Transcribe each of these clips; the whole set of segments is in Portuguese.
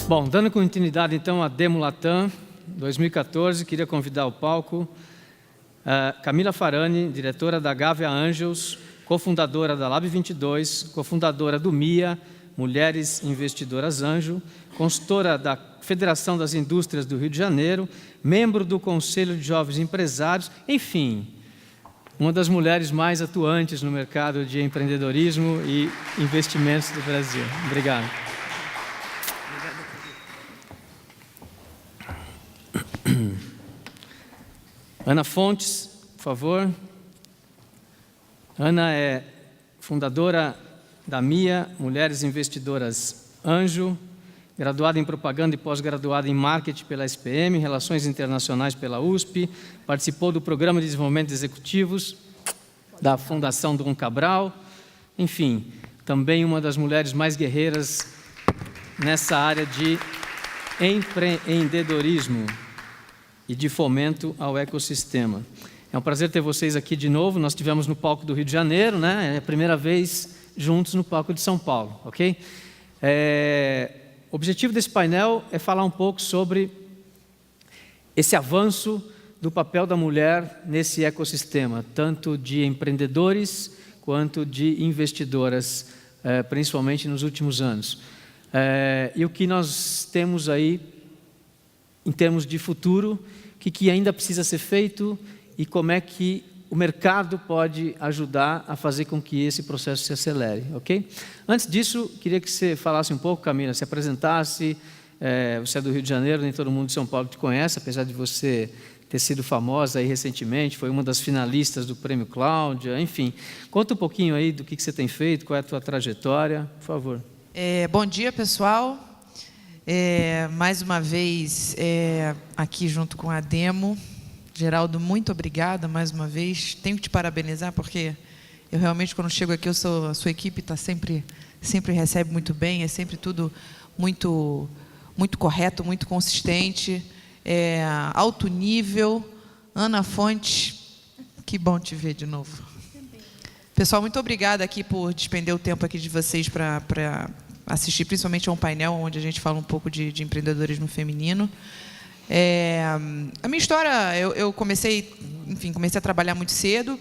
Bom, dando continuidade então à Demo Latam 2014, queria convidar ao palco Camila Farani, diretora da Gávea Angels, cofundadora da Lab 22, cofundadora do MIA, Mulheres Investidoras Anjo, consultora da Federação das Indústrias do Rio de Janeiro, membro do Conselho de Jovens Empresários, enfim, uma das mulheres mais atuantes no mercado de empreendedorismo e investimentos do Brasil. Obrigado. Ana Fontes, por favor. Ana é fundadora da MIA, Mulheres Investidoras Anjo, graduada em Propaganda e pós-graduada em Marketing pela SPM, Relações Internacionais pela USP, participou do Programa de Desenvolvimento de Executivos da Fundação Dom Cabral, enfim, também uma das mulheres mais guerreiras nessa área de empreendedorismo e de fomento ao ecossistema. É um prazer ter vocês aqui de novo. Nós estivemos no palco do Rio de Janeiro, né? É a primeira vez juntos no palco de São Paulo, ok? O objetivo desse painel é falar um pouco sobre esse avanço do papel da mulher nesse ecossistema, tanto de empreendedores quanto de investidoras, principalmente nos últimos anos. E o que nós temos aí, em termos de futuro, o que ainda precisa ser feito e como é que o mercado pode ajudar a fazer com que esse processo se acelere, ok? Antes disso, queria que você falasse um pouco, Camila, se apresentasse. Você é do Rio de Janeiro, nem todo mundo de São Paulo te conhece, apesar de você ter sido famosa aí recentemente, foi uma das finalistas do Prêmio Cláudia, enfim. Conta um pouquinho aí do que você tem feito, qual é a tua trajetória, por favor. Bom dia, pessoal. Mais uma vez, aqui junto com a Demo. Geraldo, muito obrigada mais uma vez. Tenho que te parabenizar, porque eu realmente, quando chego aqui, a sua equipe está sempre recebe muito bem, é sempre tudo muito correto, muito consistente, alto nível. Ana Fontes, que bom te ver de novo. Pessoal, muito obrigada aqui por despender o tempo aqui de vocês para assistir, principalmente a um painel onde a gente fala um pouco de empreendedorismo feminino. A minha história, eu comecei a trabalhar muito cedo,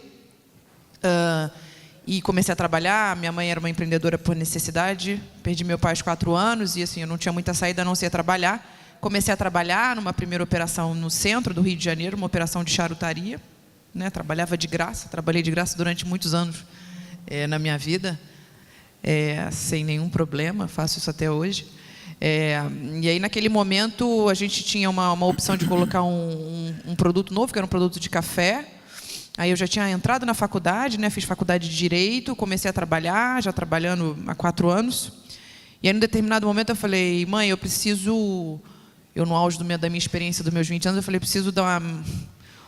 e comecei a trabalhar. Minha mãe era uma empreendedora por necessidade, perdi meu pai aos 4 anos, e assim, eu não tinha muita saída a não ser trabalhar. Comecei a trabalhar numa primeira operação no centro do Rio de Janeiro, uma operação de charutaria, né? Trabalhava de graça, trabalhei de graça durante muitos anos na minha vida, sem nenhum problema, faço isso até hoje. E aí, naquele momento, a gente tinha uma opção de colocar um produto novo, que era um produto de café. Aí eu já tinha entrado na faculdade, né? Fiz faculdade de Direito, comecei a trabalhar, já trabalhando há 4 anos. E aí, num determinado momento, eu falei, mãe, eu no auge da minha experiência dos meus 20 anos, eu falei, preciso dar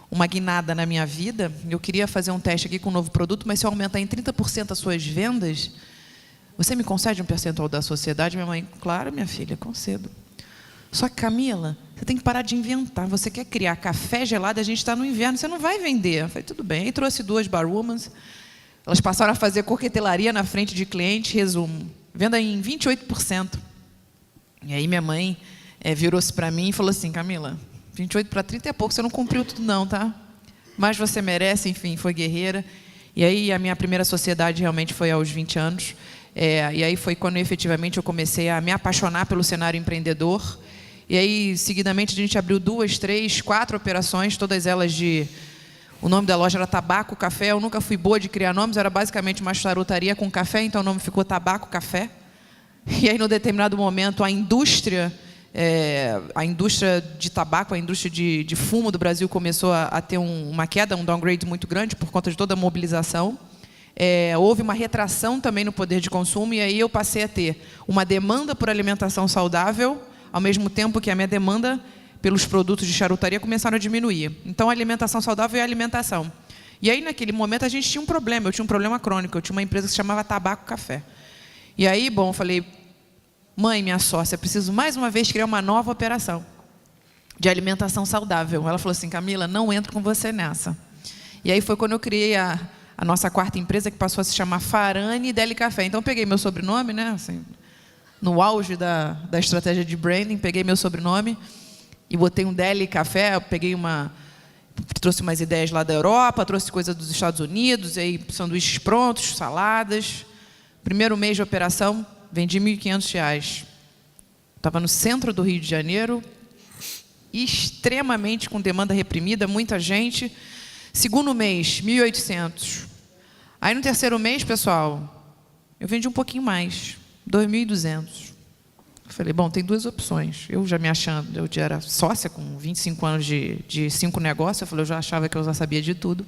uma guinada na minha vida. Eu queria fazer um teste aqui com um novo produto, mas se eu aumentar em 30% as suas vendas, você me concede um percentual da sociedade? Minha mãe, claro, minha filha, concedo. Só que, Camila, você tem que parar de inventar. Você quer criar café gelado, a gente está no inverno, você não vai vender. Eu falei, tudo bem. Aí trouxe 2 barwomans, elas passaram a fazer coquetelaria na frente de cliente, resumo, venda em 28%. E aí minha mãe virou-se para mim e falou assim, Camila, 28 para 30 é pouco, você não cumpriu tudo não, tá? Mas você merece, enfim, foi guerreira. E aí a minha primeira sociedade realmente foi aos 20 anos. E aí foi quando efetivamente eu comecei a me apaixonar pelo cenário empreendedor. E aí, seguidamente, a gente abriu 2, 3, 4 operações, todas elas o nome da loja era Tabaco Café. Eu nunca fui boa de criar nomes, era basicamente uma charutaria com café, então o nome ficou Tabaco Café. E aí, num determinado momento, a indústria de tabaco, a indústria de fumo do Brasil começou a ter uma queda, um downgrade muito grande por conta de toda a mobilização. Houve uma retração também no poder de consumo, e aí eu passei a ter uma demanda por alimentação saudável, ao mesmo tempo que a minha demanda pelos produtos de charutaria começaram a diminuir. Então, a alimentação saudável é a alimentação. E aí, naquele momento, a gente tinha um problema. Eu tinha um problema crônico. Eu tinha uma empresa que se chamava Tabaco Café. E aí, bom, eu falei, mãe, minha sócia, preciso mais uma vez criar uma nova operação de alimentação saudável. Ela falou assim, Camila, não entro com você nessa. E aí foi quando eu criei a nossa 4ª empresa, que passou a se chamar Farani Deli Café. Então, eu peguei meu sobrenome, né, assim, no auge da estratégia de branding, peguei meu sobrenome e botei um Deli Café, trouxe umas ideias lá da Europa, trouxe coisa dos Estados Unidos, e aí sanduíches prontos, saladas. Primeiro mês de operação, vendi R$ 1.500. Estava no centro do Rio de Janeiro, extremamente com demanda reprimida, muita gente. Segundo mês, 1.800. Aí no terceiro mês, pessoal, eu vendi um pouquinho mais, 2.200. Eu falei, bom, tem duas opções. Eu já me achando, eu já era sócia com 25 anos de 5 negócios, eu falei, eu já achava que eu já sabia de tudo.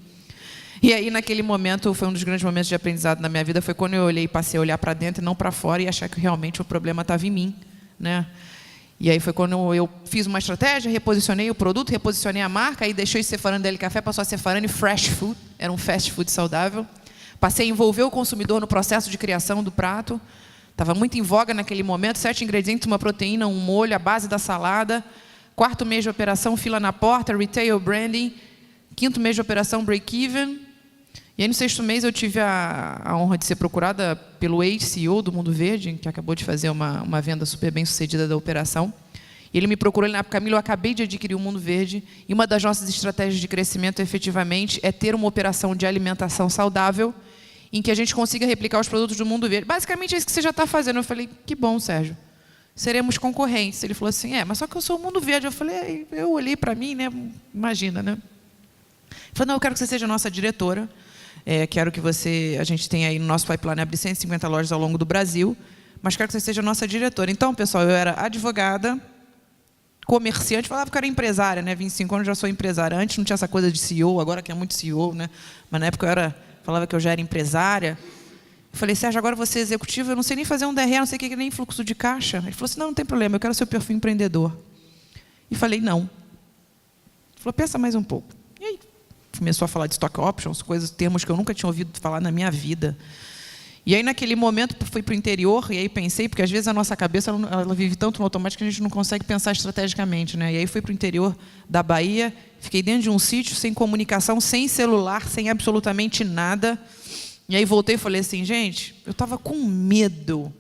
E aí, naquele momento, foi um dos grandes momentos de aprendizado na minha vida, foi quando eu olhei, passei a olhar para dentro e não para fora e achar que realmente o problema estava em mim, né? E aí foi quando eu fiz uma estratégia, reposicionei o produto, reposicionei a marca, aí deixou de ser Farane Deli Café, passou a ser Farane Fresh Food, era um fast food saudável. Passei a envolver o consumidor no processo de criação do prato. Estava muito em voga naquele momento, 7 ingredientes, uma proteína, um molho, a base da salada. 4º mês de operação, fila na porta, retail branding. 5º mês de operação, break-even. E aí, no 6º mês, eu tive a honra de ser procurada pelo ex-CEO do Mundo Verde, que acabou de fazer uma venda super bem sucedida da operação. E ele me procurou, ele na época, Camilo, eu acabei de adquirir o Mundo Verde, e uma das nossas estratégias de crescimento, efetivamente, é ter uma operação de alimentação saudável, em que a gente consiga replicar os produtos do Mundo Verde. Basicamente, é isso que você já está fazendo. Eu falei, que bom, Sérgio. Seremos concorrentes. Ele falou assim, mas só que eu sou o Mundo Verde. Eu falei, eu olhei para mim, né? Imagina, né? Ele falou, não, eu quero que você seja a nossa diretora. Quero que a gente tenha aí no nosso pipeline abrir 150 lojas ao longo do Brasil, mas quero que você seja a nossa diretora. Então, pessoal, eu era advogada, comerciante, falava que eu era empresária, né? 25 anos já sou empresária. Antes não tinha essa coisa de CEO, agora que é muito CEO, né? Mas na época falava que eu já era empresária. Eu falei, Sérgio, agora você é executivo, eu não sei nem fazer um DRE, não sei o que, nem fluxo de caixa. Ele falou assim, não tem problema, eu quero seu perfil empreendedor. E falei, não. Ele falou, pensa mais um pouco. E aí, começou a falar de stock options, termos que eu nunca tinha ouvido falar na minha vida. E aí, naquele momento, fui para o interior, e aí pensei, porque às vezes a nossa cabeça ela vive tanto no automático que a gente não consegue pensar estrategicamente, né? E aí fui para o interior da Bahia, fiquei dentro de um sítio, sem comunicação, sem celular, sem absolutamente nada. E aí voltei e falei assim, gente, eu estava com medo,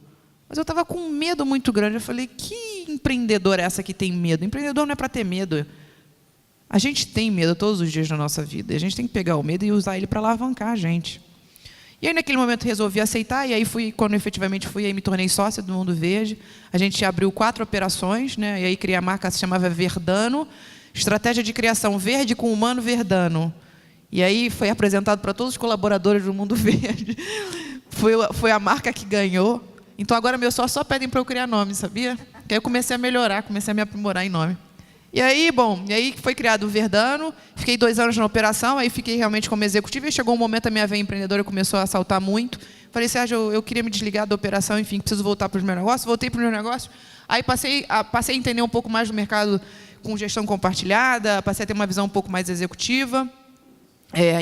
mas eu estava com um medo muito grande. Eu falei, que empreendedora é essa que tem medo? Empreendedor não é para ter medo. A gente tem medo todos os dias na nossa vida, e a gente tem que pegar o medo e usar ele para alavancar a gente. E aí, naquele momento, resolvi aceitar, e aí, quando efetivamente fui, aí me tornei sócia do Mundo Verde. A gente abriu 4 operações, né? E aí criei a marca, se chamava Verdano, estratégia de criação verde com humano Verdano. E aí foi apresentado para todos os colaboradores do Mundo Verde. Foi a marca que ganhou. Então, agora, meus sócios só pedem para eu criar nome, sabia? Que aí eu comecei a melhorar, comecei a me aprimorar em nome. E aí foi criado o Verdano, fiquei 2 anos na operação, aí fiquei realmente como executiva, e chegou um momento a minha veia empreendedora começou a saltar muito. Falei, Sérgio, eu queria me desligar da operação, enfim, preciso voltar para os meus negócios. Voltei para os meus negócios, aí passei a entender um pouco mais do mercado com gestão compartilhada, passei a ter uma visão um pouco mais executiva,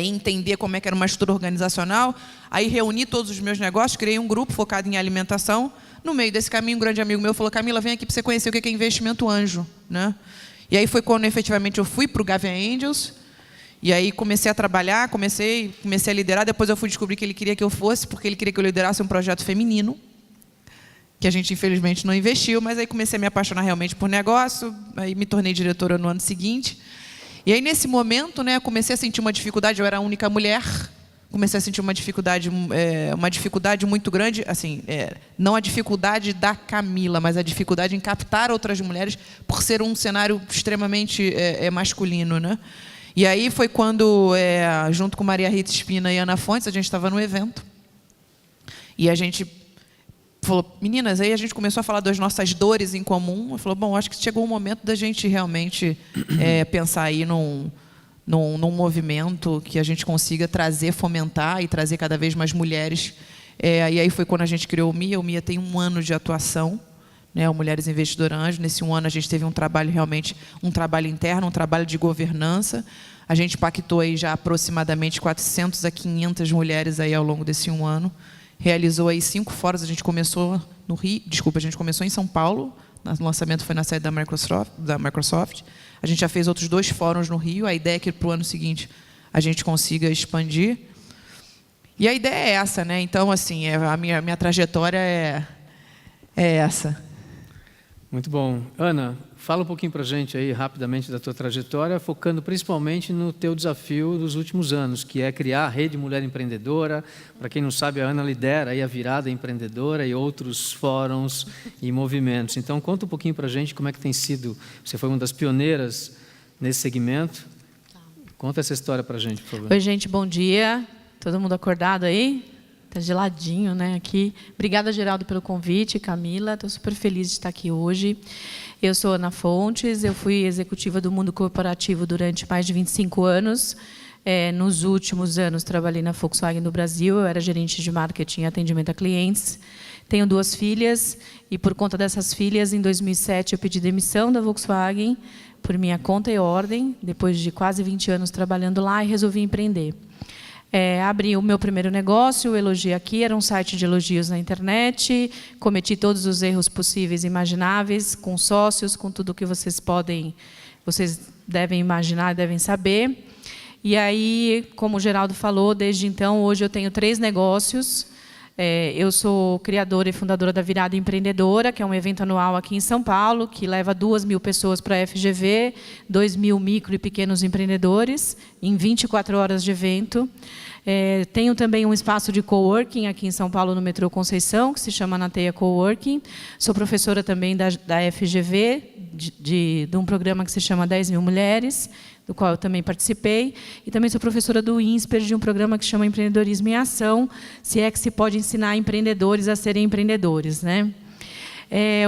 entender como é que era uma estrutura organizacional, aí reuni todos os meus negócios, criei um grupo focado em alimentação. No meio desse caminho, um grande amigo meu falou, Camila, vem aqui para você conhecer o que é investimento anjo, né? E aí foi quando, efetivamente, eu fui para o Gavin Angels, e aí comecei a trabalhar, comecei a liderar. Depois eu fui descobrir que ele queria que eu fosse, porque ele queria que eu liderasse um projeto feminino, que a gente, infelizmente, não investiu, mas aí comecei a me apaixonar realmente por negócio, aí me tornei diretora no ano seguinte. E aí, nesse momento, né, comecei a sentir uma dificuldade, eu era a única mulher, comecei a sentir uma dificuldade muito grande, assim, não a dificuldade da Camila, mas a dificuldade em captar outras mulheres por ser um cenário extremamente masculino, né? E aí foi quando, junto com Maria Rita Espina e Ana Fontes, a gente estava no evento, e a gente falou, meninas, aí a gente começou a falar das nossas dores em comum, falou, bom, acho que chegou o momento da gente realmente pensar aí num movimento que a gente consiga fomentar e trazer cada vez mais mulheres. E aí foi quando a gente criou o MIA. O MIA tem 1 ano de atuação, né, o Mulheres Investidoras Anjo. Nesse 1 ano a gente teve um trabalho realmente, um trabalho interno, um trabalho de governança. A gente pactou aí já aproximadamente 400 a 500 mulheres aí ao longo desse 1 ano. Realizou aí 5 fóruns. A gente começou no Rio, a gente começou em São Paulo. O lançamento foi na sede da Microsoft. A gente já fez outros 2 fóruns no Rio. A ideia é que, para o ano seguinte, a gente consiga expandir. E a ideia é essa, né? Então, assim, a minha trajetória É essa. Muito bom. Ana, fala um pouquinho para a gente aí, rapidamente, da tua trajetória, focando principalmente no teu desafio dos últimos anos, que é criar a Rede Mulher Empreendedora. Para quem não sabe, a Ana lidera aí a Virada Empreendedora e outros fóruns e movimentos. Então, conta um pouquinho para a gente como é que tem sido. Você foi uma das pioneiras nesse segmento. Conta essa história para a gente, por favor. Oi, gente, bom dia. Todo mundo acordado aí? Tá geladinho, né, aqui. Obrigada, Geraldo, pelo convite, Camila. Estou super feliz de estar aqui hoje. Eu sou Ana Fontes, eu fui executiva do mundo corporativo durante mais de 25 anos. Nos últimos anos, trabalhei na Volkswagen do Brasil, eu era gerente de marketing e atendimento a clientes. Tenho 2 filhas, e por conta dessas filhas, em 2007, eu pedi demissão da Volkswagen, por minha conta e ordem, depois de quase 20 anos trabalhando lá, e resolvi empreender. Abri o meu primeiro negócio, o Elogia Aqui, era um site de elogios na internet, cometi todos os erros possíveis e imagináveis, com sócios, com tudo que vocês devem imaginar e devem saber. E aí, como o Geraldo falou, desde então, hoje eu tenho 3 negócios. Eu sou criadora e fundadora da Virada Empreendedora, que é um evento anual aqui em São Paulo, que leva 2.000 pessoas para a FGV, 2.000 micro e pequenos empreendedores, em 24 horas de evento. Tenho também um espaço de coworking aqui em São Paulo, no metrô Conceição, que se chama Nateia Coworking. Sou professora também da FGV, de um programa que se chama 10.000 Mulheres, do qual eu também participei, e também sou professora do INSPER, de um programa que chama Empreendedorismo em Ação, se é que se pode ensinar empreendedores a serem empreendedores, né?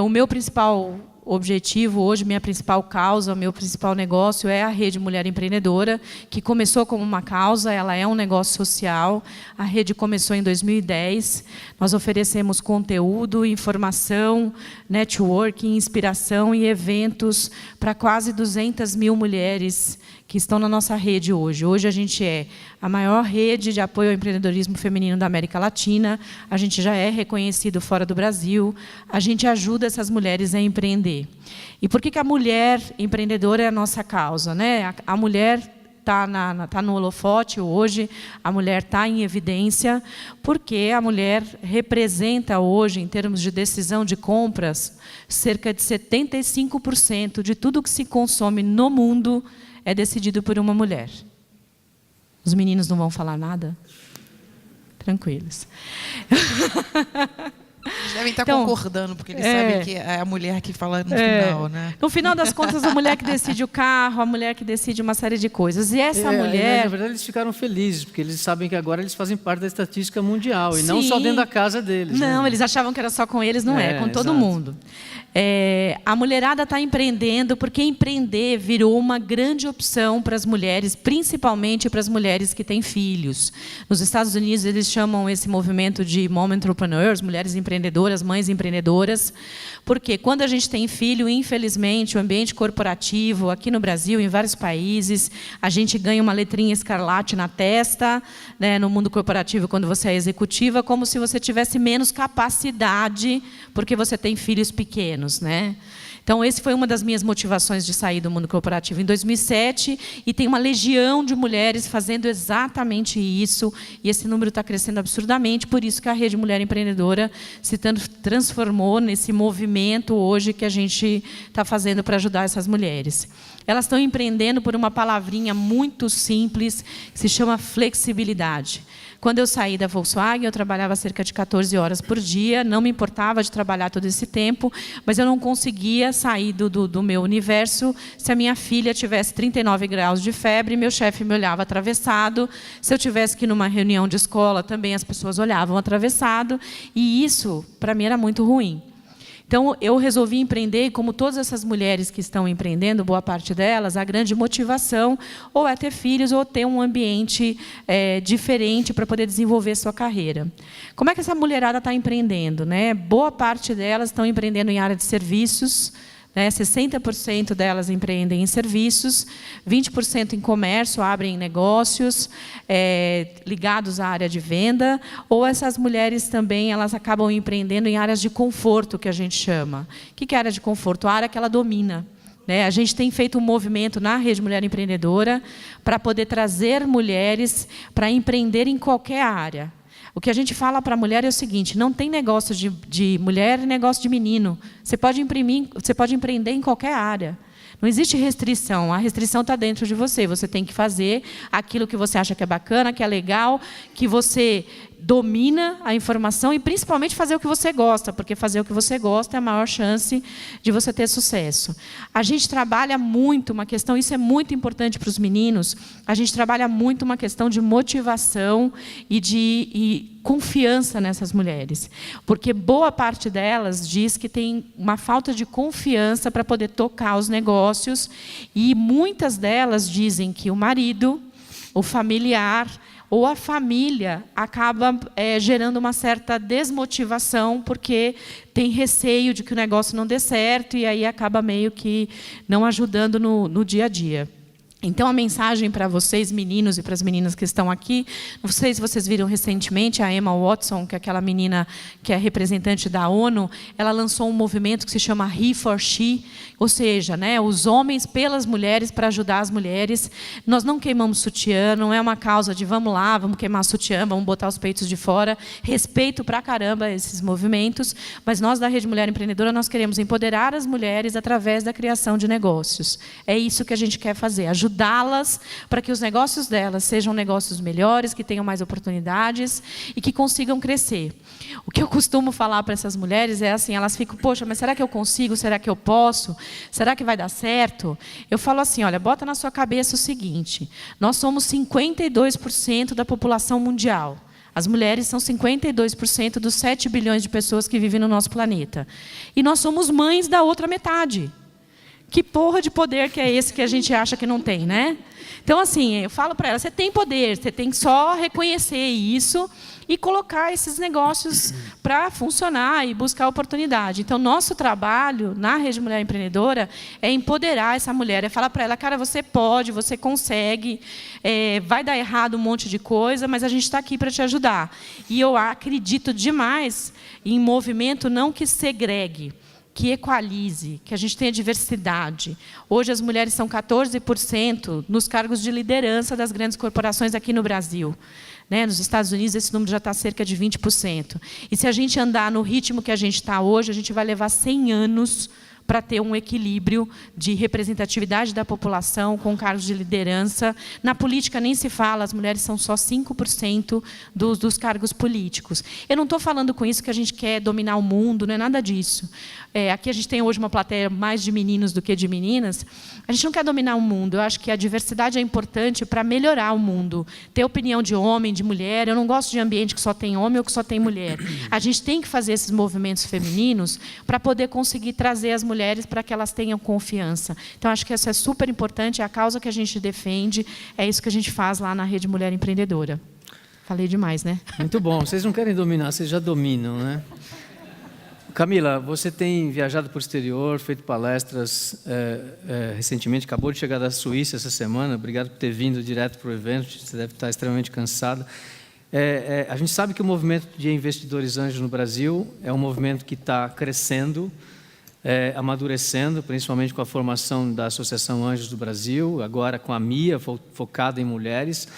O meu principal objetivo hoje, minha principal causa, meu principal negócio é a Rede Mulher Empreendedora, que começou como uma causa, ela é um negócio social. A rede começou em 2010. Nós oferecemos conteúdo, informação, networking, inspiração e eventos para quase 200.000 mulheres que estão na nossa rede hoje. Hoje a gente é a maior rede de apoio ao empreendedorismo feminino da América Latina, a gente já é reconhecido fora do Brasil, a gente ajuda essas mulheres a empreender. E por que a mulher empreendedora é a nossa causa, né? A mulher está no holofote hoje, a mulher está em evidência, porque a mulher representa hoje, em termos de decisão de compras, cerca de 75% de tudo que se consome no mundo é decidido por uma mulher. Os meninos não vão falar nada? Tranquilos. Eles devem estar concordando, porque eles sabem que é a mulher que fala no final, né? No final das contas, a mulher que decide o carro, a mulher que decide uma série de coisas. E essa mulher... Na verdade, eles ficaram felizes, porque eles sabem que agora eles fazem parte da estatística mundial, e Sim. não só dentro da casa deles. Não, né? eles achavam que era só com eles, não é com todo exato. mundo. A mulherada está empreendendo porque empreender virou uma grande opção para as mulheres, principalmente para as mulheres que têm filhos. Nos Estados Unidos, eles chamam esse movimento de mom entrepreneurs, mulheres empreendedoras, mães empreendedoras, porque quando a gente tem filho, infelizmente, o ambiente corporativo, aqui no Brasil, em vários países, a gente ganha uma letrinha escarlate na testa, né, no mundo corporativo, quando você é executiva, como se você tivesse menos capacidade, porque você tem filhos pequenos, né? Então, esse foi uma das minhas motivações de sair do mundo corporativo em 2007, e tem uma legião de mulheres fazendo exatamente isso, e esse número está crescendo absurdamente, por isso que a Rede Mulher Empreendedora se transformou nesse movimento hoje que a gente está fazendo para ajudar essas mulheres. Elas estão empreendendo por uma palavrinha muito simples, que se chama flexibilidade. Quando eu saí da Volkswagen, eu trabalhava cerca de 14 horas por dia, não me importava de trabalhar todo esse tempo, mas eu não conseguia sair do meu universo se a minha filha tivesse 39 graus de febre, meu chefe me olhava atravessado, se eu tivesse que ir numa reunião de escola, também as pessoas olhavam atravessado, e isso, para mim, era muito ruim. Então, eu resolvi empreender, e como todas essas mulheres que estão empreendendo, boa parte delas, a grande motivação ou é ter filhos ou ter um ambiente diferente para poder desenvolver sua carreira. Como é que essa mulherada está empreendendo, né? Boa parte delas estão empreendendo em área de serviços, né? 60% delas empreendem em serviços, 20% em comércio, abrem negócios ligados à área de venda, ou essas mulheres também elas acabam empreendendo em áreas de conforto, que a gente chama. O que é área de conforto? A área que ela domina. A gente tem feito um movimento na Rede Mulher Empreendedora para poder trazer mulheres para empreender em qualquer área. O que a gente fala para a mulher é o seguinte: não tem negócio de mulher e negócio de menino. Você pode empreender em qualquer área. Não existe restrição, a restrição está dentro de você. Você tem que fazer aquilo que você acha que é bacana, que é legal, que você domina a informação e, principalmente, fazer o que você gosta, porque fazer o que você gosta é a maior chance de você ter sucesso. A gente trabalha muito uma questão, isso é muito importante para os meninos, a gente trabalha muito uma questão de motivação e confiança nessas mulheres, porque boa parte delas diz que tem uma falta de confiança para poder tocar os negócios, e muitas delas dizem que o marido, o familiar ou a família acaba gerando uma certa desmotivação, porque tem receio de que o negócio não dê certo, e aí acaba meio que não ajudando no dia a dia. Então, a mensagem para vocês, meninos, e para as meninas que estão aqui, não sei se vocês viram recentemente, a Emma Watson, que é aquela menina que é representante da ONU, ela lançou um movimento que se chama He for She, ou seja, né, os homens pelas mulheres, para ajudar as mulheres. Nós não queimamos sutiã, não é uma causa de vamos lá, vamos queimar sutiã, vamos botar os peitos de fora. Respeito pra caramba esses movimentos, mas nós da Rede Mulher Empreendedora, nós queremos empoderar as mulheres através da criação de negócios. É isso que a gente quer fazer, ajudá-las para que os negócios delas sejam negócios melhores, que tenham mais oportunidades e que consigam crescer. O que eu costumo falar para essas mulheres é assim, elas ficam, poxa, mas será que eu consigo? Será que eu posso? Será que vai dar certo? Eu falo assim, olha, bota na sua cabeça o seguinte: nós somos 52% da população mundial. As mulheres são 52% dos 7 bilhões de pessoas que vivem no nosso planeta. E nós somos mães da outra metade. Que porra de poder que é esse que a gente acha que não tem, né? Então, assim, eu falo para ela, você tem poder, você tem que só reconhecer isso e colocar esses negócios para funcionar e buscar oportunidade. Então, nosso trabalho na Rede Mulher Empreendedora é empoderar essa mulher, é falar para ela, cara, você pode, você consegue, vai dar errado um monte de coisa, mas a gente está aqui para te ajudar. E eu acredito demais em movimento não que segregue, que equalize, que a gente tenha diversidade. Hoje, as mulheres são 14% nos cargos de liderança das grandes corporações aqui no Brasil. Né? Nos Estados Unidos, esse número já está cerca de 20%. E se a gente andar no ritmo que a gente está hoje, a gente vai levar 100 anos para ter um equilíbrio de representatividade da população com cargos de liderança. Na política nem se fala, as mulheres são só 5% dos cargos políticos. Eu não estou falando com isso que a gente quer dominar o mundo, não é nada disso. Aqui a gente tem hoje uma plateia mais de meninos do que de meninas. A gente não quer dominar o mundo, eu acho que a diversidade é importante para melhorar o mundo. Ter opinião de homem, de mulher, eu não gosto de ambiente que só tem homem ou que só tem mulher. A gente tem que fazer esses movimentos femininos para poder conseguir trazer as mulheres para que elas tenham confiança. Então, acho que isso é super importante, é a causa que a gente defende, é isso que a gente faz lá na Rede Mulher Empreendedora. Falei demais, né? Muito bom. Vocês não querem dominar, vocês já dominam, né? Camila, você tem viajado para o exterior, feito palestras recentemente, acabou de chegar da Suíça essa semana, obrigado por ter vindo direto para o evento, você deve estar extremamente cansada. A gente sabe que o movimento de investidores anjos no Brasil é um movimento que está crescendo, amadurecendo, principalmente com a formação da Associação Anjos do Brasil, agora com a MIA, focada em mulheres,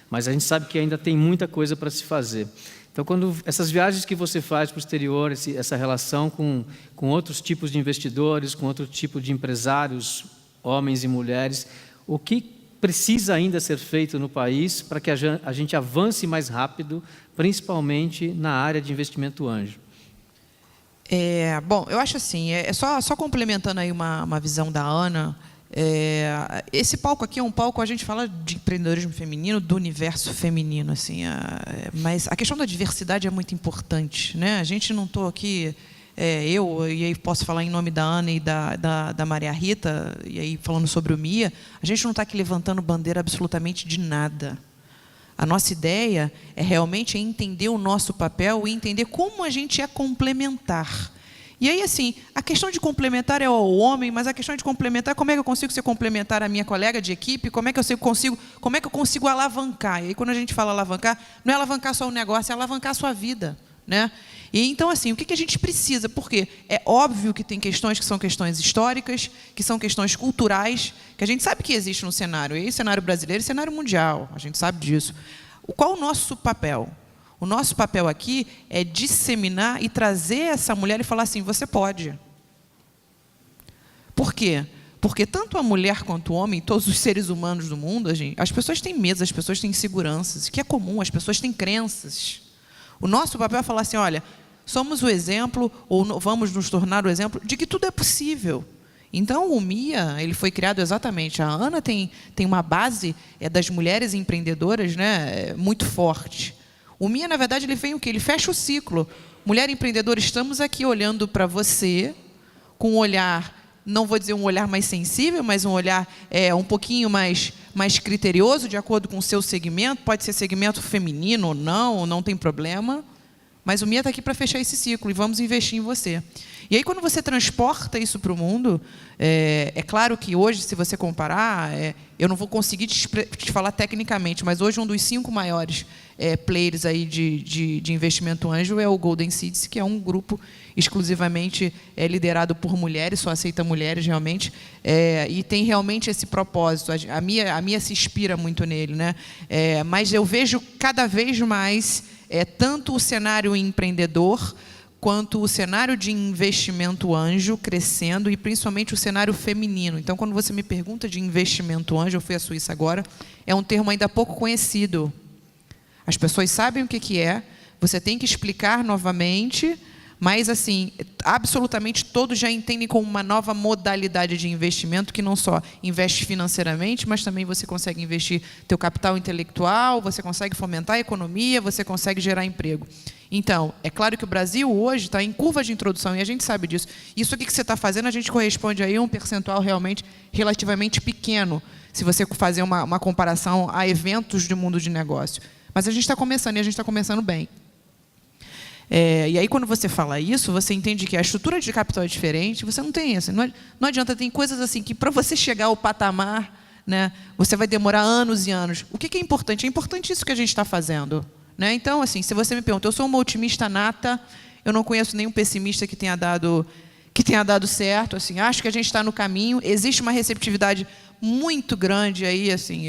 mas a gente sabe que ainda tem muita coisa para se fazer. Então, quando essas viagens que você faz para o exterior, essa relação com outros tipos de investidores, com outro tipo de empresários, homens e mulheres, o que precisa ainda ser feito no país para que a gente avance mais rápido, principalmente na área de investimento anjo? Bom, eu acho assim, só complementando aí uma visão da Ana, esse palco aqui é um palco, a gente fala de empreendedorismo feminino, do universo feminino, assim, mas a questão da diversidade é muito importante, né? A gente não estou aqui, eu, e aí posso falar em nome da Ana e da Maria Rita, e aí falando sobre o MIA, a gente não está aqui levantando bandeira absolutamente de nada. A nossa ideia é realmente entender o nosso papel e entender como a gente é complementar. E aí, assim, a questão de complementar é o homem, mas a questão de complementar, como é que eu consigo ser complementar a minha colega de equipe? Como é que eu consigo alavancar? E aí, quando a gente fala alavancar, não é alavancar só o negócio, é alavancar a sua vida, né? E então, assim, o que a gente precisa? Porque é óbvio que tem questões que são questões históricas, que são questões culturais, que a gente sabe que existe no cenário, e aí cenário brasileiro e cenário mundial, a gente sabe disso. Qual o nosso papel? O nosso papel aqui é disseminar e trazer essa mulher e falar assim, você pode. Por quê? Porque tanto a mulher quanto o homem, todos os seres humanos do mundo, as pessoas têm medos, as pessoas têm inseguranças, que é comum, as pessoas têm crenças. O nosso papel é falar assim, olha, somos o exemplo, ou vamos nos tornar o exemplo, de que tudo é possível. Então, o MIA, ele foi criado exatamente, a Ana tem uma base das mulheres empreendedoras, né, muito forte. O MIA, na verdade, ele vem o quê? Ele fecha o ciclo. Mulher empreendedora, estamos aqui olhando para você, com um olhar, não vou dizer um olhar mais sensível, mas um olhar um pouquinho mais criterioso, de acordo com o seu segmento, pode ser segmento feminino ou não tem problema, mas o MIA está aqui para fechar esse ciclo, e vamos investir em você. E aí, quando você transporta isso para o mundo, é claro que hoje, se você comparar, eu não vou conseguir te falar tecnicamente, mas hoje um dos 5 maiores players aí de investimento anjo é o Golden Seeds, que é um grupo exclusivamente liderado por mulheres, só aceita mulheres realmente, e tem realmente esse propósito. A Mia se inspira muito nele, né? Mas eu vejo cada vez mais tanto o cenário empreendedor quanto o cenário de investimento anjo crescendo, e principalmente o cenário feminino. Então, quando você me pergunta de investimento anjo, eu fui à Suíça agora, é um termo ainda pouco conhecido. As pessoas sabem o que é, você tem que explicar novamente, mas, assim, absolutamente todos já entendem como uma nova modalidade de investimento, que não só investe financeiramente, mas também você consegue investir teu capital intelectual, você consegue fomentar a economia, você consegue gerar emprego. Então, é claro que o Brasil hoje está em curva de introdução, e a gente sabe disso. Isso aqui que você está fazendo, a gente corresponde aí a um percentual realmente relativamente pequeno, se você fazer uma comparação a eventos do mundo de negócio. Mas a gente está começando, e a gente está começando bem. E aí, quando você fala isso, você entende que a estrutura de capital é diferente, você não tem isso. Não adianta, tem coisas assim que, para você chegar ao patamar, né, você vai demorar anos e anos. O que é importante? É importante isso que a gente está fazendo. Né? Então, assim, se você me pergunta, eu sou uma otimista nata, eu não conheço nenhum pessimista que tenha dado certo. Assim, acho que a gente está no caminho. Existe uma receptividade muito grande aí, assim,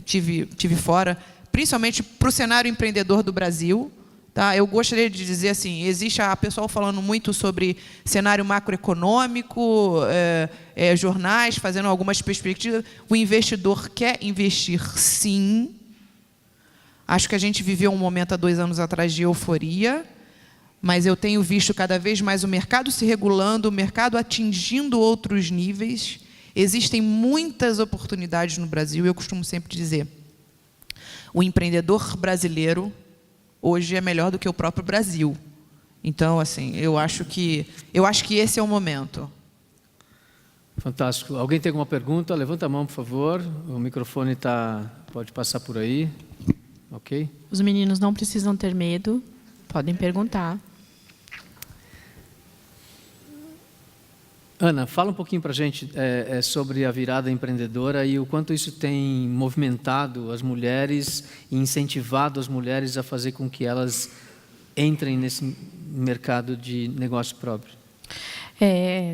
tive fora, principalmente para o cenário empreendedor do Brasil. Tá? Eu gostaria de dizer assim, existe a pessoal falando muito sobre cenário macroeconômico, jornais fazendo algumas perspectivas. O investidor quer investir, sim. Acho que a gente viveu um momento há 2 anos atrás de euforia, mas eu tenho visto cada vez mais o mercado se regulando, o mercado atingindo outros níveis. Existem muitas oportunidades no Brasil, eu costumo sempre dizer, o empreendedor brasileiro hoje é melhor do que o próprio Brasil. Então, assim, eu acho que esse é o momento. Fantástico. Alguém tem alguma pergunta? Levanta a mão, por favor. O microfone pode passar por aí. Ok? Os meninos não precisam ter medo, podem perguntar. Ana, fala um pouquinho para a gente sobre a virada empreendedora e o quanto isso tem movimentado as mulheres e incentivado as mulheres a fazer com que elas entrem nesse mercado de negócio próprio.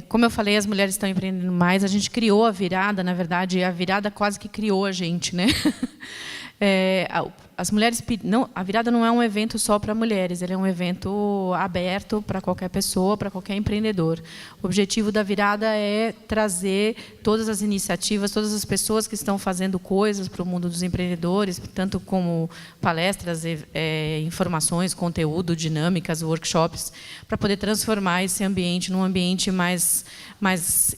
Como eu falei, as mulheres estão empreendendo mais. A gente criou a virada, na verdade, a virada quase que criou a gente, né? As mulheres a virada não é um evento só para mulheres, ele é um evento aberto para qualquer pessoa, para qualquer empreendedor. O objetivo da virada é trazer todas as iniciativas, todas as pessoas que estão fazendo coisas para o mundo dos empreendedores, tanto como palestras, informações, conteúdo, dinâmicas, workshops, para poder transformar esse ambiente num ambiente mais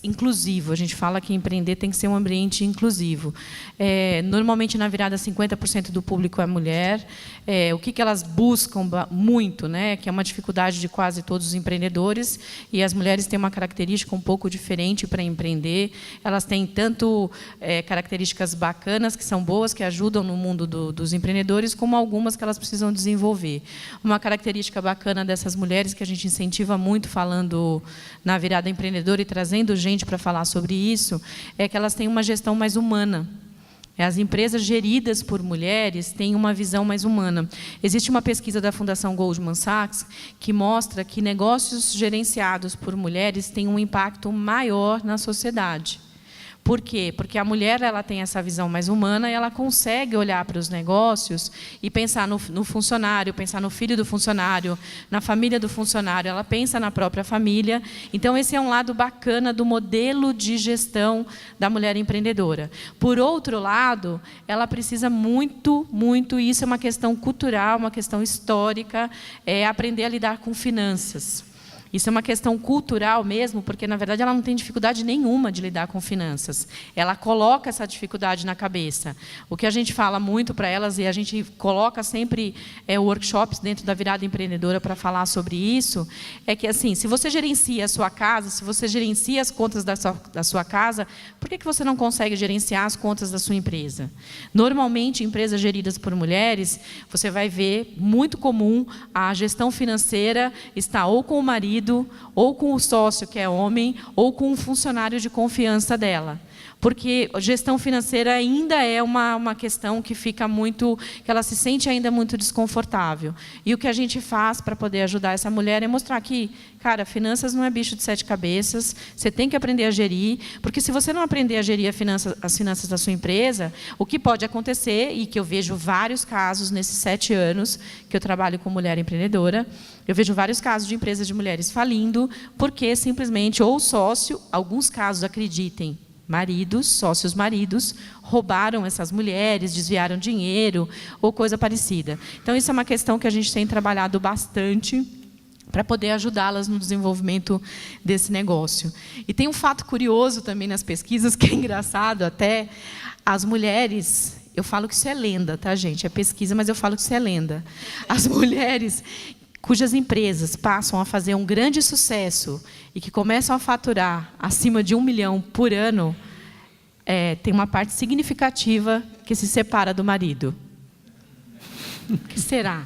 inclusivo. A gente fala que empreender tem que ser um ambiente inclusivo. Normalmente, na virada, 50% do público é mulher. O que elas buscam muito, né, que é uma dificuldade de quase todos os empreendedores, e as mulheres têm uma característica um pouco diferente para empreender. Elas têm tanto características bacanas, que são boas, que ajudam no mundo dos empreendedores, como algumas que elas precisam desenvolver. Uma característica bacana dessas mulheres, que a gente incentiva muito falando na virada empreendedora e trazendo gente para falar sobre isso, é que elas têm uma gestão mais humana. As empresas geridas por mulheres têm uma visão mais humana. Existe uma pesquisa da Fundação Goldman Sachs que mostra que negócios gerenciados por mulheres têm um impacto maior na sociedade. Por quê? Porque a mulher ela tem essa visão mais humana e ela consegue olhar para os negócios e pensar no funcionário, pensar no filho do funcionário, na família do funcionário, ela pensa na própria família. Então, esse é um lado bacana do modelo de gestão da mulher empreendedora. Por outro lado, ela precisa muito, isso é uma questão cultural, uma questão histórica, aprender a lidar com finanças. Isso é uma questão cultural mesmo, porque, na verdade, ela não tem dificuldade nenhuma de lidar com finanças. Ela coloca essa dificuldade na cabeça. O que a gente fala muito para elas, e a gente coloca sempre workshops dentro da Virada Empreendedora para falar sobre isso, é que, assim, se você gerencia a sua casa, se você gerencia as contas da sua casa, por que você não consegue gerenciar as contas da sua empresa? Normalmente, empresas geridas por mulheres, você vai ver, muito comum, a gestão financeira está ou com o marido, ou com o sócio, que é homem, ou com um funcionário de confiança dela. Porque a gestão financeira ainda é uma questão que fica muito, que ela se sente ainda muito desconfortável. E o que a gente faz para poder ajudar essa mulher é mostrar que, cara, finanças não é bicho de 7 cabeças, você tem que aprender a gerir, porque se você não aprender a gerir as finanças da sua empresa, o que pode acontecer, e que eu vejo vários casos nesses 7 anos que eu trabalho com mulher empreendedora, eu vejo vários casos de empresas de mulheres falindo, porque simplesmente ou o sócio, alguns casos, acreditem, sócios maridos, roubaram essas mulheres, desviaram dinheiro ou coisa parecida. Então, isso é uma questão que a gente tem trabalhado bastante para poder ajudá-las no desenvolvimento desse negócio. E tem um fato curioso também nas pesquisas, que é engraçado até, as mulheres... Eu falo que isso é lenda, tá, gente? É pesquisa, mas eu falo que isso é lenda. As mulheres cujas empresas passam a fazer um grande sucesso e que começam a faturar acima de 1 milhão por ano, tem uma parte significativa que se separa do marido. O que será?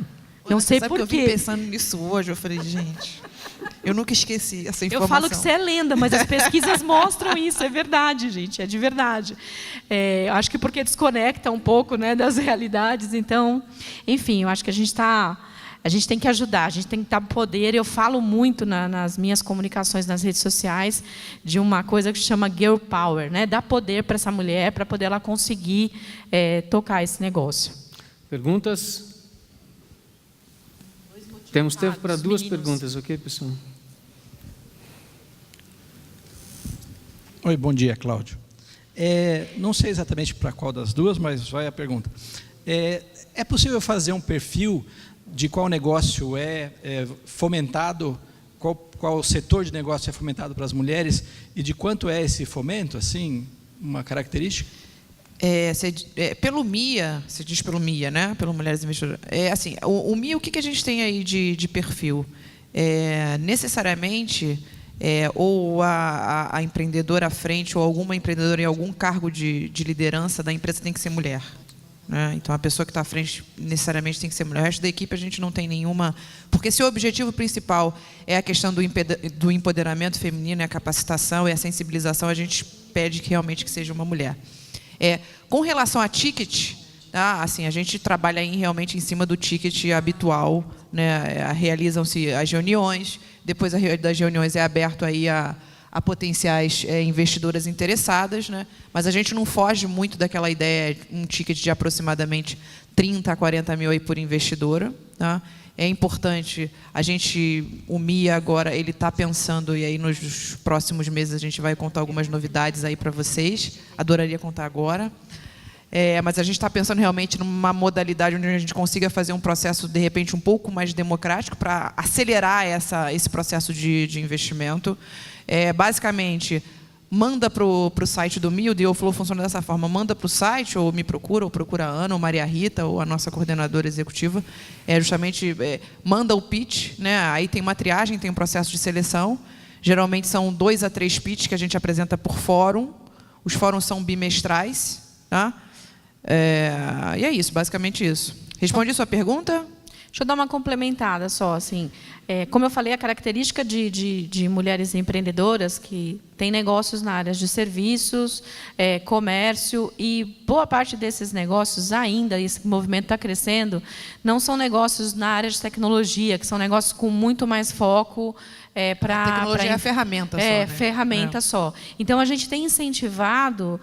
Não sei por quê. Eu vim pensando nisso hoje, eu falei, gente, eu nunca esqueci essa informação. Eu falo que isso é lenda, mas as pesquisas mostram isso, é verdade, gente, é de verdade. Acho que porque desconecta um pouco, né, das realidades. Então, enfim, eu acho que a gente tem que ajudar, a gente tem que dar poder. Eu falo muito nas minhas comunicações nas redes sociais de uma coisa que se chama Girl Power, né? Dar poder para essa mulher, para poder ela conseguir tocar esse negócio. Perguntas? Temos tempo para 2 perguntas, ok, pessoal? Oi, bom dia, Cláudio. Não sei exatamente para qual das duas, mas vai a pergunta. É possível fazer um perfil de qual negócio é fomentado, qual setor de negócio é fomentado para as mulheres e de quanto é esse fomento, assim, uma característica? Pelo MIA, você diz pelo MIA, né? Pelo Mulheres Investidoras. Assim, o MIA, o que a gente tem aí de perfil? Necessariamente, ou a empreendedora à frente, ou alguma empreendedora em algum cargo de liderança da empresa tem que ser mulher. Né? Então, a pessoa que está à frente necessariamente tem que ser mulher. O resto da equipe a gente não tem nenhuma... Porque se o objetivo principal é a questão do empoderamento feminino, é a capacitação e a sensibilização, a gente pede que realmente que seja uma mulher. Com relação a ticket, tá? Assim, a gente trabalha realmente em cima do ticket habitual, né? Realizam-se as reuniões, depois das reuniões é aberto aí a potenciais investidoras interessadas, né? Mas a gente não foge muito daquela ideia, um ticket de aproximadamente 30 a 40 mil aí por investidora. Tá? É importante, o MIA agora, ele está pensando, e aí nos próximos meses a gente vai contar algumas novidades aí para vocês, adoraria contar agora. Mas a gente está pensando realmente numa modalidade onde a gente consiga fazer um processo, de repente, um pouco mais democrático para acelerar esse processo de investimento. Basicamente, manda para o site do MIA, o Deal Flow funciona dessa forma, manda para o site, ou me procura, ou procura a Ana, ou Maria Rita, ou a nossa coordenadora executiva, justamente manda o pitch, né? Aí tem uma triagem, tem um processo de seleção, geralmente são 2 a 3 pitches que a gente apresenta por fórum, os fóruns são bimestrais, tá? E é isso, basicamente isso. Respondi a sua pergunta? Deixa eu dar uma complementada só, assim. Como eu falei, a característica de mulheres empreendedoras que têm negócios na área de serviços, comércio, e boa parte desses negócios ainda, esse movimento está crescendo, não são negócios na área de tecnologia, que são negócios com muito mais foco para... A tecnologia é a ferramenta só, né? Ferramenta só. Então, a gente tem incentivado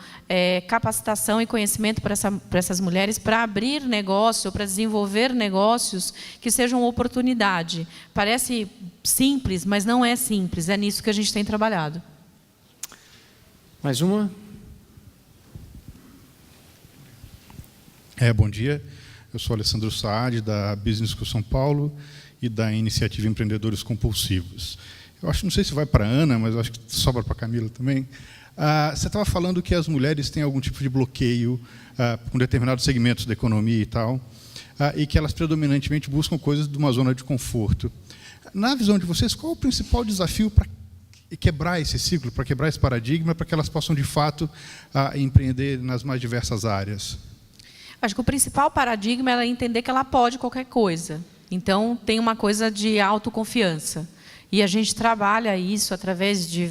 capacitação e conhecimento para essas mulheres para abrir negócio, para desenvolver negócios que sejam oportunidade. Parece simples, mas não é simples. É nisso que a gente tem trabalhado. Mais uma? Bom dia. Eu sou Alessandro Saad, da Business School São Paulo e da Iniciativa Empreendedores Compulsivos. Eu acho, não sei se vai para a Ana, mas eu acho que sobra para a Camila também. Você estava falando que as mulheres têm algum tipo de bloqueio com determinados segmentos da economia e tal, e que elas predominantemente buscam coisas de uma zona de conforto. Na visão de vocês, qual é o principal desafio para quebrar esse ciclo, para quebrar esse paradigma, para que elas possam, de fato, empreender nas mais diversas áreas? Acho que o principal paradigma é entender que ela pode qualquer coisa. Então, tem uma coisa de autoconfiança. E a gente trabalha isso através de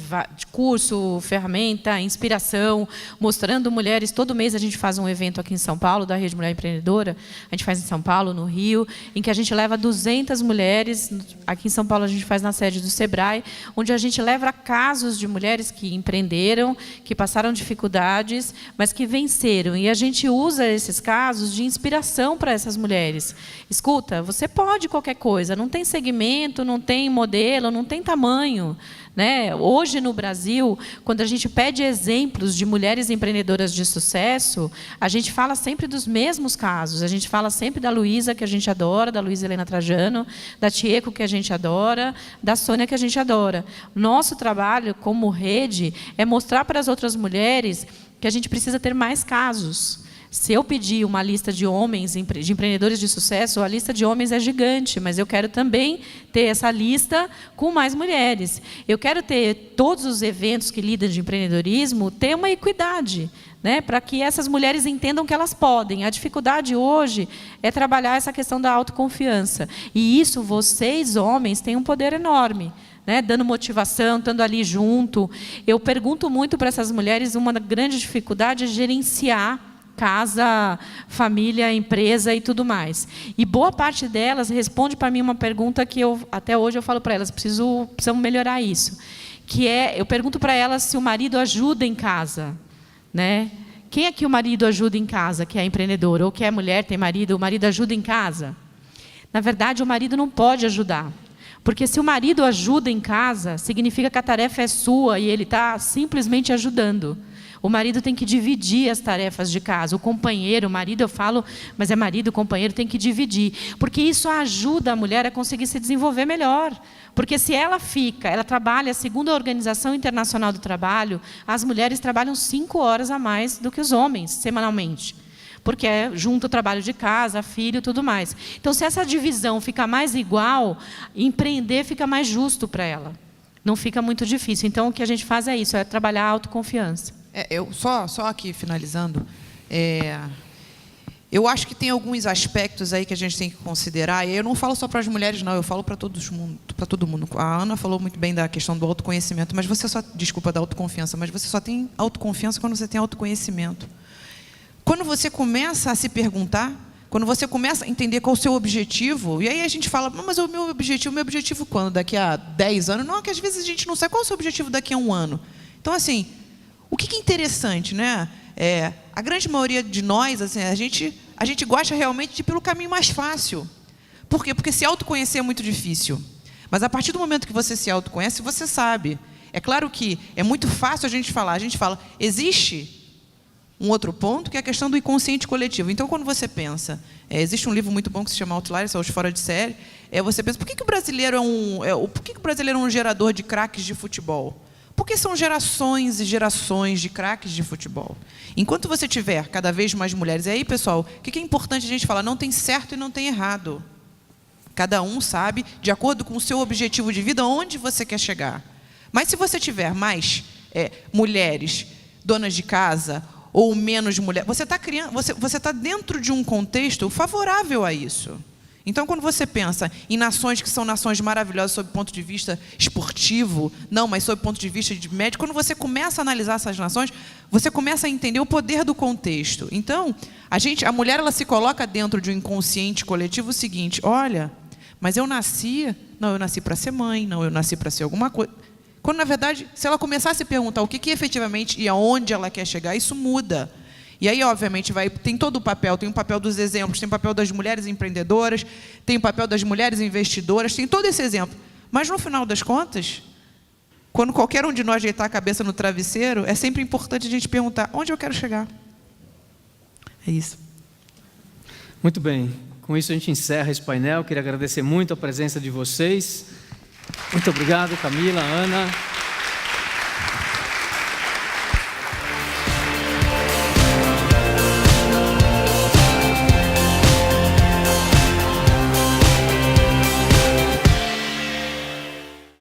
curso, ferramenta, inspiração, mostrando mulheres. Todo mês a gente faz um evento aqui em São Paulo, da Rede Mulher Empreendedora. A gente faz em São Paulo, no Rio, em que a gente leva 200 mulheres. Aqui em São Paulo a gente faz na sede do Sebrae, onde a gente leva casos de mulheres que empreenderam, que passaram dificuldades, mas que venceram. E a gente usa esses casos de inspiração para essas mulheres. Escuta, você pode qualquer coisa, não tem segmento, não tem modelo, não tem tamanho, né? Hoje, no Brasil, quando a gente pede exemplos de mulheres empreendedoras de sucesso, a gente fala sempre dos mesmos casos. A gente fala sempre da Luísa, que a gente adora, da Luísa Helena Trajano, da Tieco, que a gente adora, da Sônia, que a gente adora. Nosso trabalho, como rede, é mostrar para as outras mulheres que a gente precisa ter mais casos. Se eu pedir uma lista de homens, de empreendedores de sucesso, a lista de homens é gigante, mas eu quero também ter essa lista com mais mulheres. Eu quero ter todos os eventos que lidam de empreendedorismo, ter uma equidade, né, para que essas mulheres entendam que elas podem. A dificuldade hoje é trabalhar essa questão da autoconfiança. E isso, vocês, homens, têm um poder enorme. Né, dando motivação, estando ali junto. Eu pergunto muito para essas mulheres, uma grande dificuldade é gerenciar casa, família, empresa e tudo mais. E boa parte delas responde para mim uma pergunta que até hoje eu falo para elas, precisam melhorar isso. Que eu pergunto para elas se o marido ajuda em casa. Né? Quem é que o marido ajuda em casa, que é empreendedor? Ou que é mulher, tem marido, o marido ajuda em casa? Na verdade, o marido não pode ajudar. Porque se o marido ajuda em casa, significa que a tarefa é sua e ele está simplesmente ajudando. O marido tem que dividir as tarefas de casa. O companheiro, o marido, eu falo, mas é marido, o companheiro tem que dividir. Porque isso ajuda a mulher a conseguir se desenvolver melhor. Porque se ela trabalha, segundo a Organização Internacional do Trabalho, as mulheres trabalham 5 horas a mais do que os homens, semanalmente. Porque é junto o trabalho de casa, filho e tudo mais. Então, se essa divisão fica mais igual, empreender fica mais justo para ela. Não fica muito difícil. Então, o que a gente faz é isso, é trabalhar a autoconfiança. Eu só aqui finalizando, eu acho que tem alguns aspectos aí que a gente tem que considerar, e eu não falo só para as mulheres, não, eu falo para todo mundo. A Ana falou muito bem da questão do autoconhecimento, mas da autoconfiança, mas você só tem autoconfiança quando você tem autoconhecimento. Quando você começa a se perguntar, quando você começa a entender qual é o seu objetivo, e aí a gente fala, mas o meu objetivo quando? Daqui a 10 anos? Não, que às vezes a gente não sabe qual é o seu objetivo daqui a 1 ano. Então, assim, o que é interessante, né? A grande maioria de nós, assim, a gente gosta realmente de ir pelo caminho mais fácil. Por quê? Porque se autoconhecer é muito difícil. Mas a partir do momento que você se autoconhece, você sabe. É claro que é muito fácil a gente fala, existe um outro ponto, que é a questão do inconsciente coletivo. Então, quando você pensa, existe um livro muito bom que se chama Outliers, Os Fora de Série, você pensa, por que o brasileiro é um gerador de craques de futebol? Porque são gerações e gerações de craques de futebol. Enquanto você tiver cada vez mais mulheres... E aí, pessoal, o que é importante a gente falar? Não tem certo e não tem errado. Cada um sabe, de acordo com o seu objetivo de vida, onde você quer chegar. Mas se você tiver mais mulheres donas de casa ou menos mulheres... Você está dentro de um contexto favorável a isso. Então, quando você pensa em nações que são nações maravilhosas sob o ponto de vista esportivo, não, mas sob o ponto de vista de médico, quando você começa a analisar essas nações, você começa a entender o poder do contexto. Então, a mulher ela se coloca dentro de um inconsciente coletivo o seguinte: olha, mas eu nasci para ser mãe, não, eu nasci para ser alguma coisa. Quando, na verdade, se ela começar a se perguntar o que efetivamente e aonde ela quer chegar, isso muda. E aí, obviamente, tem todo o papel, tem o papel dos exemplos, tem o papel das mulheres empreendedoras, tem o papel das mulheres investidoras, tem todo esse exemplo. Mas, no final das contas, quando qualquer um de nós deitar a cabeça no travesseiro, é sempre importante a gente perguntar: onde eu quero chegar? É isso. Muito bem. Com isso, a gente encerra esse painel. Queria agradecer muito a presença de vocês. Muito obrigado, Camila, Ana.